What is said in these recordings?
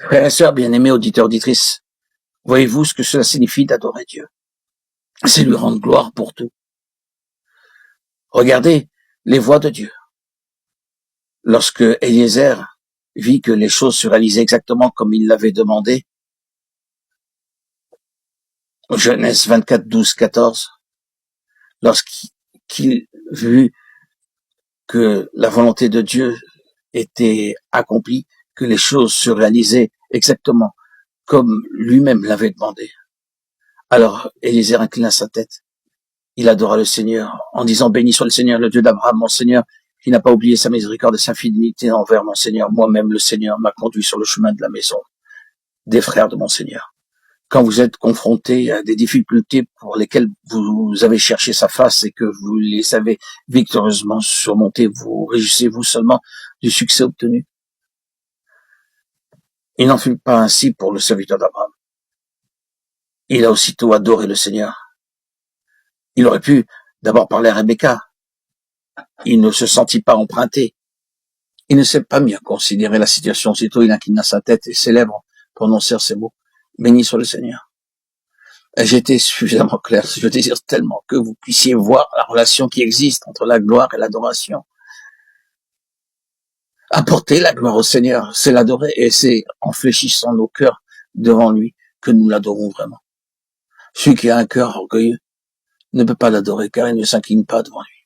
Frères et sœurs, bien-aimés auditeurs, auditrices, voyez-vous ce que cela signifie d'adorer Dieu? C'est lui rendre gloire pour tout. Regardez les voies de Dieu. Lorsque Eliezer vit que les choses se réalisaient exactement comme il l'avait demandé, Genèse 24, 12, 14, lorsqu'il vit que la volonté de Dieu était accomplie, que les choses se réalisaient exactement comme lui-même l'avait demandé. Alors Eliezer inclina sa tête. Il adora le Seigneur en disant: béni soit le Seigneur, le Dieu d'Abraham, mon Seigneur, qui n'a pas oublié sa miséricorde et sa fidélité envers mon Seigneur. Moi-même, le Seigneur m'a conduit sur le chemin de la maison des frères de mon Seigneur. Quand vous êtes confronté à des difficultés pour lesquelles vous avez cherché sa face et que vous les avez victorieusement surmontées, vous réjouissez-vous seulement du succès obtenu? Il n'en fut pas ainsi pour le serviteur d'Abraham. Il a aussitôt adoré le Seigneur. Il aurait pu d'abord parler à Rebecca. Il ne se sentit pas emprunté. Il ne s'est pas mis à considérer la situation. Aussitôt, il inclina sa tête et ses lèvres prononcèrent ces mots: béni soit le Seigneur. J'ai été suffisamment clair. Je désire tellement que vous puissiez voir la relation qui existe entre la gloire et l'adoration. Apporter la gloire au Seigneur, c'est l'adorer, et c'est en fléchissant nos cœurs devant lui que nous l'adorons vraiment. Celui qui a un cœur orgueilleux ne peut pas l'adorer, car il ne s'incline pas devant lui.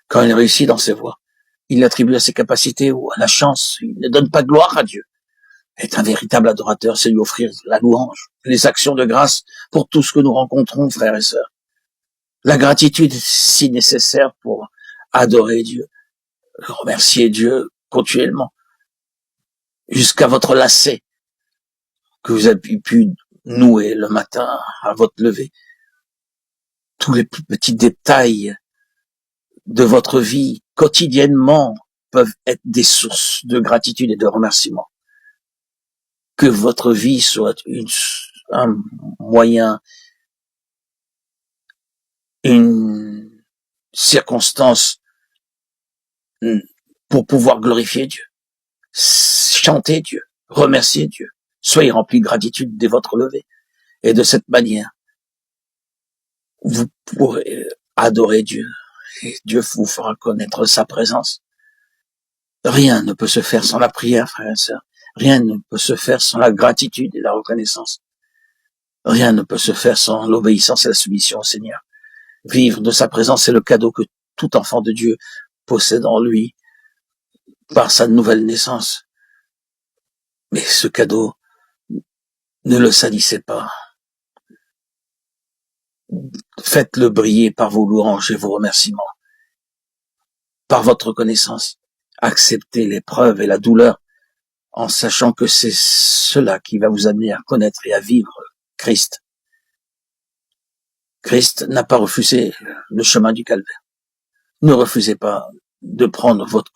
Quand il réussit dans ses voies, il l'attribue à ses capacités ou à la chance. Il ne donne pas gloire à Dieu. Être un véritable adorateur, c'est lui offrir la louange, les actions de grâce pour tout ce que nous rencontrons, frères et sœurs. La gratitude est si nécessaire pour adorer Dieu, remercier Dieu continuellement, jusqu'à votre lacet que vous avez pu nouer le matin à votre lever. Tous les plus petits détails de votre vie quotidiennement peuvent être des sources de gratitude et de remerciement. Que votre vie soit un moyen, une circonstance pour pouvoir glorifier Dieu, chanter Dieu, remercier Dieu. Soyez remplis de gratitude dès votre lever. Et de cette manière, vous pourrez adorer Dieu. Et Dieu vous fera connaître sa présence. Rien ne peut se faire sans la prière, frères et sœurs. Rien ne peut se faire sans la gratitude et la reconnaissance. Rien ne peut se faire sans l'obéissance et la soumission au Seigneur. Vivre de sa présence est le cadeau que tout enfant de Dieu possède en lui par sa nouvelle naissance. Mais ce cadeau, ne le salissez pas. Faites-le briller par vos louanges et vos remerciements, par votre reconnaissance. Acceptez l'épreuve et la douleur en sachant que c'est cela qui va vous amener à connaître et à vivre Christ. Christ n'a pas refusé le chemin du calvaire. Ne refusez pas de prendre votre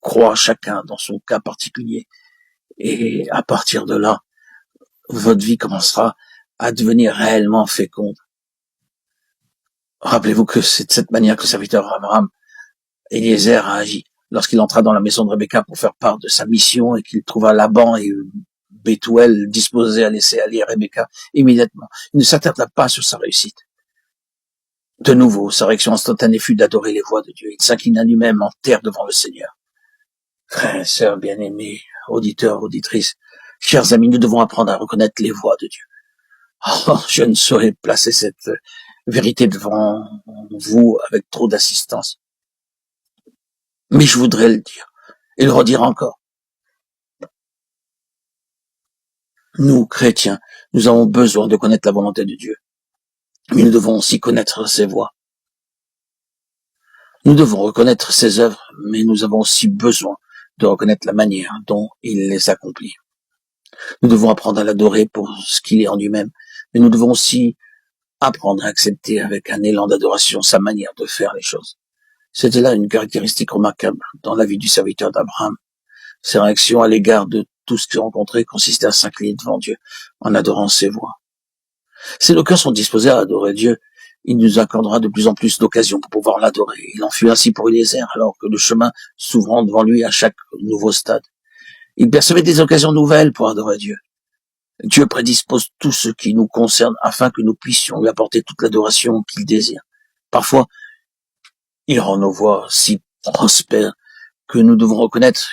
croix chacun dans son cas particulier. Et à partir de là, votre vie commencera à devenir réellement féconde. Rappelez-vous que c'est de cette manière que le serviteur Abraham, Eliezer, a agi lorsqu'il entra dans la maison de Rebecca pour faire part de sa mission et qu'il trouva Laban et Bethuel disposés à laisser aller Rebecca immédiatement. Il ne s'attarda pas sur sa réussite. De nouveau, sa réaction instantanée fut d'adorer les voies de Dieu. Il s'inclina lui-même en terre devant le Seigneur. Frères et sœurs bien-aimés, auditeurs, auditrices, chers amis, nous devons apprendre à reconnaître les voies de Dieu. Oh, je ne saurais placer cette vérité devant vous avec trop d'assistance. Mais je voudrais le dire et le redire encore. Nous, chrétiens, nous avons besoin de connaître la volonté de Dieu. Mais nous devons aussi connaître ses voies. Nous devons reconnaître ses œuvres, mais nous avons aussi besoin de reconnaître la manière dont il les accomplit. Nous devons apprendre à l'adorer pour ce qu'il est en lui-même, mais nous devons aussi apprendre à accepter avec un élan d'adoration sa manière de faire les choses. C'était là une caractéristique remarquable dans la vie du serviteur d'Abraham. Ses réactions à l'égard de tout ce qu'il rencontrait consistaient à s'incliner devant Dieu en adorant ses voies. Si nos cœurs sont disposés à adorer Dieu, il nous accordera de plus en plus d'occasions pour pouvoir l'adorer. Il en fut ainsi pour Eliezer, alors que le chemin s'ouvrant devant lui à chaque nouveau stade. Il percevait des occasions nouvelles pour adorer Dieu. Dieu prédispose tout ce qui nous concerne afin que nous puissions lui apporter toute l'adoration qu'il désire. Parfois, il rend nos voies si prospères que nous devons reconnaître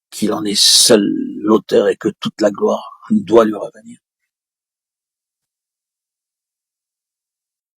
qu'il en est seul l'auteur et que toute la gloire doit lui revenir.